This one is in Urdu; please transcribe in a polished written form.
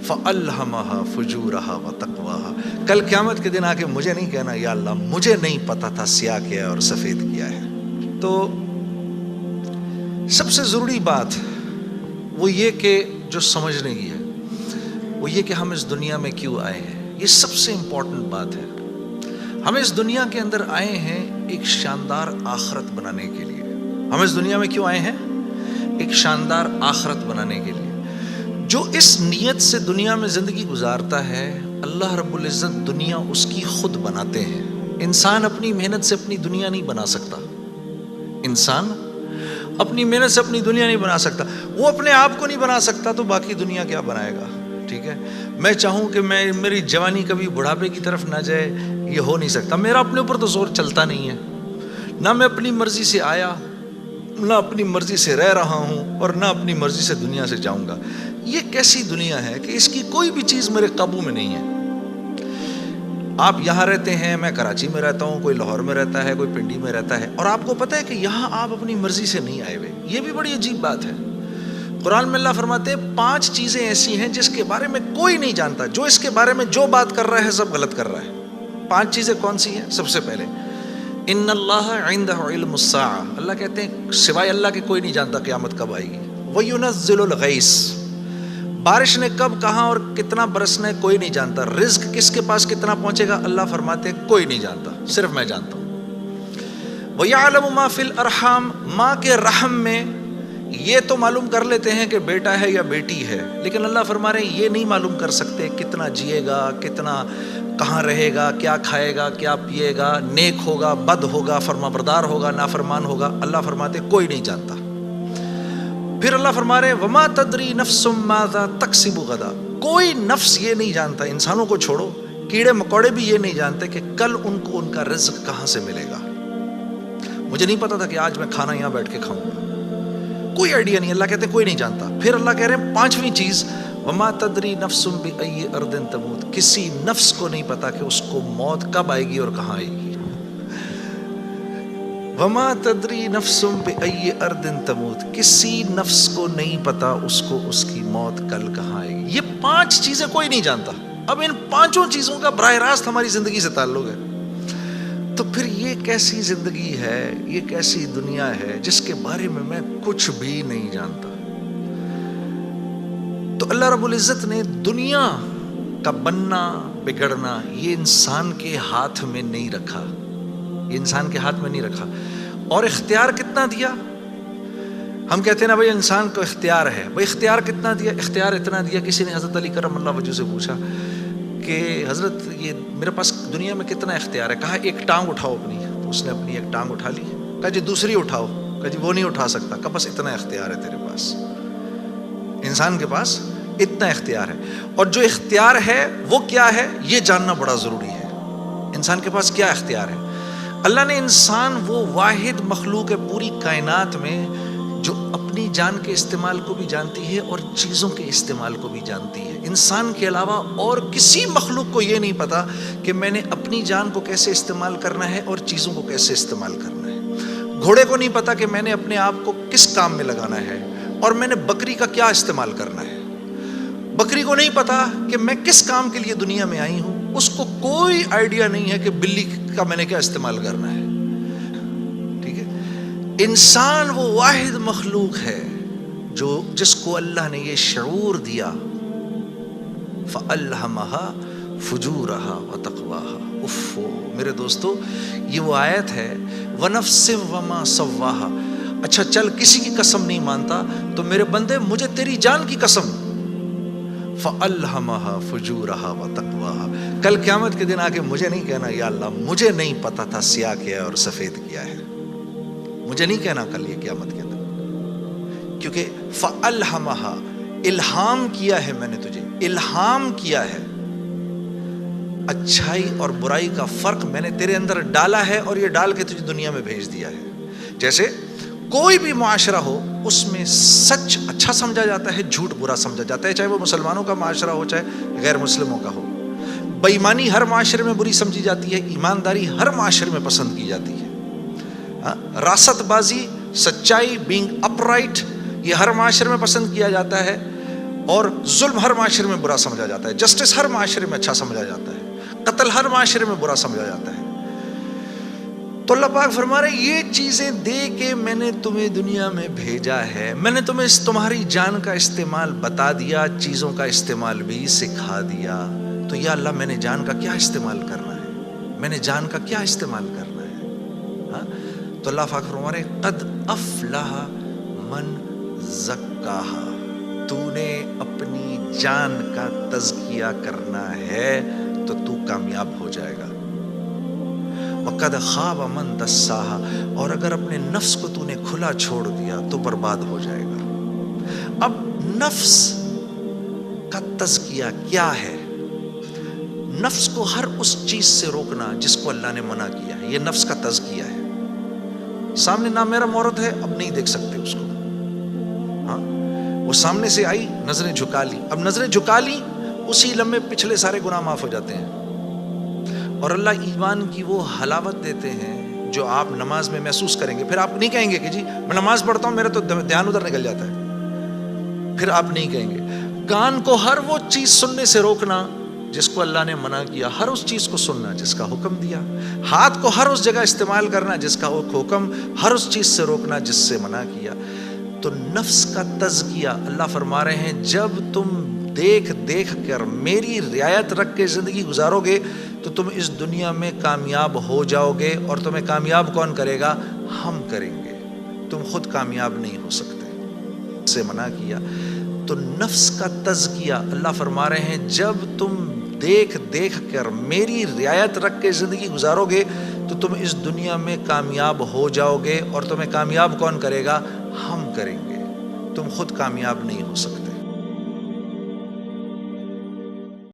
فَأَلْهَمَهَا فُجُورَهَا وَتَقْوَاهَا. کل قیامت کے دن آ کے مجھے نہیں کہنا یا اللہ مجھے نہیں پتا تھا سیاہ کیا ہے اور سفید کیا ہے. تو سب سے ضروری بات وہ یہ کہ جو سمجھنے کی ہے وہ یہ کہ ہم اس دنیا میں کیوں آئے ہیں. یہ سب سے امپورٹنٹ بات ہے. ہم اس دنیا کے اندر آئے ہیں ایک شاندار آخرت بنانے کے لیے. ہم اس دنیا میں کیوں آئے ہیں؟ ایک شاندار آخرت بنانے کے لیے. جو اس نیت سے دنیا میں زندگی گزارتا ہے اللہ رب العزت دنیا اس کی خود بناتے ہیں. انسان اپنی محنت سے اپنی دنیا نہیں بنا سکتا. انسان اپنی محنت سے اپنی دنیا نہیں بنا سکتا. وہ اپنے آپ کو نہیں بنا سکتا تو باقی دنیا کیا بنائے گا؟ ٹھیک ہے، میں چاہوں کہ میری جوانی کبھی بڑھاپے کی طرف نہ جائے، یہ ہو نہیں سکتا. میرا اپنے اوپر تو زور چلتا نہیں ہے. نہ میں اپنی مرضی سے آیا، نہ اپنی مرضی سے رہ رہا ہوں، اور نہ اپنی مرضی سے دنیا سے جاؤں گا. یہ کیسی دنیا ہے کہ اس کی کوئی بھی چیز میرے قابو میں نہیں ہے. آپ یہاں رہتے ہیں، میں کراچی میں رہتا ہوں، کوئی لاہور میں رہتا ہے، کوئی پنڈی میں رہتا ہے، اور آپ کو پتہ ہے کہ یہاں آپ اپنی مرضی سے نہیں آئے ہوئے. یہ بھی بڑی عجیب بات ہے. قرآن میں اللہ فرماتے ہیں 5 چیزیں ایسی ہیں جس کے بارے میں کوئی نہیں جانتا. جو اس کے بارے میں جو بات کر رہا ہے سب غلط کر رہا ہے. 5 چیزیں کون سی ہیں؟ سب سے پہلے ان اللہ عندہ علم الساعہ. اللہ کہتے ہیں سوائے اللہ کے کوئی نہیں جانتا قیامت کب آئے گی. وَيُنَزِّلُ الْغَيْثَ. بارش نے کب کہاں اور کتنا برسنا ہے کوئی نہیں جانتا. رزق کس کے پاس کتنا پہنچے گا اللہ فرماتے ہیں کوئی نہیں جانتا، صرف میں جانتا ہوں. وَيَعْلَمُ مَا فِي الْأَرْحَامِ. ماں کے رحم میں یہ تو معلوم کر لیتے ہیں کہ بیٹا ہے یا بیٹی ہے، لیکن اللہ فرما رہے ہیں یہ نہیں معلوم کر سکتے کتنا جیے گا، کتنا کہاں رہے گا، کیا کھائے گا، کیا پیے گا، نیک ہوگا، بد ہوگا، فرما بردار ہوگا، نافرمان ہوگا. اللہ فرماتے کوئی نہیں جانتا. پھر اللہ فرما رہے وما تدری نفس ماذا تکسب غدا. کوئی نفس یہ نہیں جانتا، انسانوں کو چھوڑو، کیڑے مکوڑے بھی یہ نہیں جانتے کہ کل ان کو ان کا رزق کہاں سے ملے گا. مجھے نہیں پتا تھا کہ آج میں کھانا یہاں بیٹھ کے کھاؤں گا، کوئی آئیڈیا نہیں. اللہ کہتے کوئی نہیں جانتا. پھر اللہ کہہ رہے ہیں 5ویں چیز وما تدری نفس بأی ارض تموت. کسی نفس کو نہیں پتا کہ اس کو موت کب آئے گی اور کہاں آئے گی. وما تدری نفس بأی ارض تموت. کسی نفس کو نہیں پتا اس کو اس کی موت کل کہاں آئے گی. یہ 5 چیزیں کوئی نہیں جانتا. اب ان 5 چیزوں کا براہ راست ہماری زندگی سے تعلق ہے. تو پھر یہ کیسی زندگی ہے، یہ کیسی دنیا ہے جس کے بارے میں کچھ بھی نہیں جانتا. تو اللہ رب العزت نے دنیا کا بننا بگڑنا یہ انسان کے ہاتھ میں نہیں رکھا. یہ انسان کے ہاتھ میں نہیں رکھا. اور اختیار کتنا دیا؟ ہم کہتے ہیں نا بھائی انسان کو اختیار ہے. بھائی اختیار کتنا دیا؟ اختیار اتنا دیا. کسی نے حضرت علی کرم اللہ وجہ سے پوچھا کہ حضرت یہ میرے پاس دنیا میں کتنا اختیار ہے؟ کہا ایک ٹانگ اٹھاؤ اپنی. تو اس نے اپنی ایک ٹانگ اٹھا لی. کہا جی دوسری اٹھاؤ. کہا جی وہ نہیں اٹھا سکتا. کہا بس اتنا اختیار ہے تیرے پاس. انسان کے پاس اتنا اختیار ہے. اور جو اختیار ہے وہ کیا ہے یہ جاننا بڑا ضروری ہے. انسان کے پاس کیا اختیار ہے؟ اللہ نے انسان وہ واحد مخلوق ہے پوری کائنات میں جو اپنی جان کے استعمال کو بھی جانتی ہے اور چیزوں کے استعمال کو بھی جانتی ہے. انسان کے علاوہ اور کسی مخلوق کو یہ نہیں پتا کہ میں نے اپنی جان کو کیسے استعمال کرنا ہے اور چیزوں کو کیسے استعمال کرنا ہے. گھوڑے کو نہیں پتا کہ میں نے اپنے آپ کو کس کام میں لگانا ہے اور میں نے بکری کا کیا استعمال کرنا ہے. بکری کو نہیں پتا کہ میں کس کام کے لیے دنیا میں آئی ہوں. اس کو کوئی آئیڈیا نہیں ہے کہ بلی کا میں نے کیا استعمال کرنا ہے. ٹھیک ہے. انسان وہ واحد مخلوق ہے جس کو اللہ نے یہ شعور دیا فَأَلْهَمَهَا فُجُورَهَا وَتَقْوَاهَا. اف میرے دوستو یہ وہ آیت ہے وَنَفْسٍ وَمَا سَوَّاهَا. اچھا چل کسی کی قسم نہیں مانتا تو میرے بندے مجھے تیری جان کی قسم فَأَلْهَمَهَا فُجُورَهَا وَتَقْوَاهَا. کل قیامت کے دن آ کے مجھے نہیں کہنا یا اللہ مجھے نہیں پتا تھا سیاہ کیا ہے اور سفید کیا ہے. مجھے نہیں کہنا کل یہ قیامت کے دن، کیونکہ فَأَلْهَمَهَا الہام کیا ہے میں نے تجھے، الہام کیا ہے. اچھائی اور برائی کا فرق میں نے تیرے اندر ڈالا ہے اور یہ ڈال کے تجھے دنیا میں بھیج دیا ہے. جیسے کوئی بھی معاشرہ ہو اس میں سچ اچھا سمجھا جاتا ہے، جھوٹ برا سمجھا جاتا ہے، چاہے وہ مسلمانوں کا معاشرہ ہو چاہے غیر مسلموں کا ہو. بے ایمانی ہر معاشرے میں بری سمجھی جاتی ہے، ایمانداری ہر معاشرے میں پسند کی جاتی ہے. راست بازی، سچائی، بینگ اپ رائٹ یہ ہر معاشرے میں پسند کیا جاتا ہے. اور ظلم ہر معاشرے میں برا سمجھا جاتا ہے، جسٹس ہر معاشرے میں اچھا سمجھا جاتا ہے، قتل ہر معاشرے میں برا سمجھا جاتا ہے۔ تو اللہ پاک فرما رہے یہ چیزیں دے کے میں نے تمہیں دنیا میں بھیجا ہے، میں نے تمہیں تمہاری جان کا استعمال بتا دیا، چیزوں کا استعمال بھی سکھا دیا۔ تو یا اللہ میں نے جان کا کیا استعمال کرنا ہے، میں نے جان کا کیا استعمال کرنا ہے؟ ہاں؟ تو اللہ پاک فرما رہے قد افلح من زکاہا، تو نے اپنی جان کا تزکیہ کرنا ہے تو تو کامیاب ہو جائے گا۔ وَقَدْ خَابَ مَنْ دَسَّاهَا، اور اگر اپنے نفس کو تو نے کھلا چھوڑ دیا تو برباد ہو جائے گا۔ اب نفس کا تزکیہ کیا ہے؟ نفس کو ہر اس چیز سے روکنا جس کو اللہ نے منع کیا ہے، یہ نفس کا تزکیہ ہے۔ سامنے نامحرم عورت ہے، اب نہیں دیکھ سکتے اس کو، ہاں وہ سامنے سے آئی، نظریں جھکا لی، اب نظریں جھکا لی اسی لمحے پچھلے سارے گناہ معاف ہو جاتے ہیں۔ اور اللہ ایمان کی وہ حلاوت دیتے ہیں جو آپ نماز میں محسوس کریں گے۔ پھر آپ نہیں کہیں گے کہ جی میں نماز پڑھتا ہوں میرا تو دھیان ادھر نکل جاتا ہے، پھر آپ نہیں کہیں گے۔ کان کو ہر وہ چیز سننے سے روکنا جس کو اللہ نے منع کیا، ہر اس چیز کو سننا جس کا حکم دیا۔ ہاتھ کو ہر اس جگہ استعمال کرنا جس کا حکم، ہر اس چیز سے روکنا جس سے منع کیا۔ تو نفس کا تزکیہ اللہ فرما رہے ہیں جب تم دیکھ دیکھ کر میری رعایت رکھ کے زندگی گزارو گے تو تم اس دنیا میں کامیاب ہو جاؤ گے، اور تمہیں کامیاب کون کرے گا؟ ہم کریں گے، تم خود کامیاب نہیں ہو سکتے، سے منع کیا۔ تو نفس کا تزکیہ اللہ فرما رہے ہیں جب تم دیکھ دیکھ کر میری رعایت رکھ کے زندگی گزارو گے تو تم اس دنیا میں کامیاب ہو جاؤ گے، اور تمہیں کامیاب کون کرے گا؟ ہم کریں گے، تم خود کامیاب نہیں ہو سکتے۔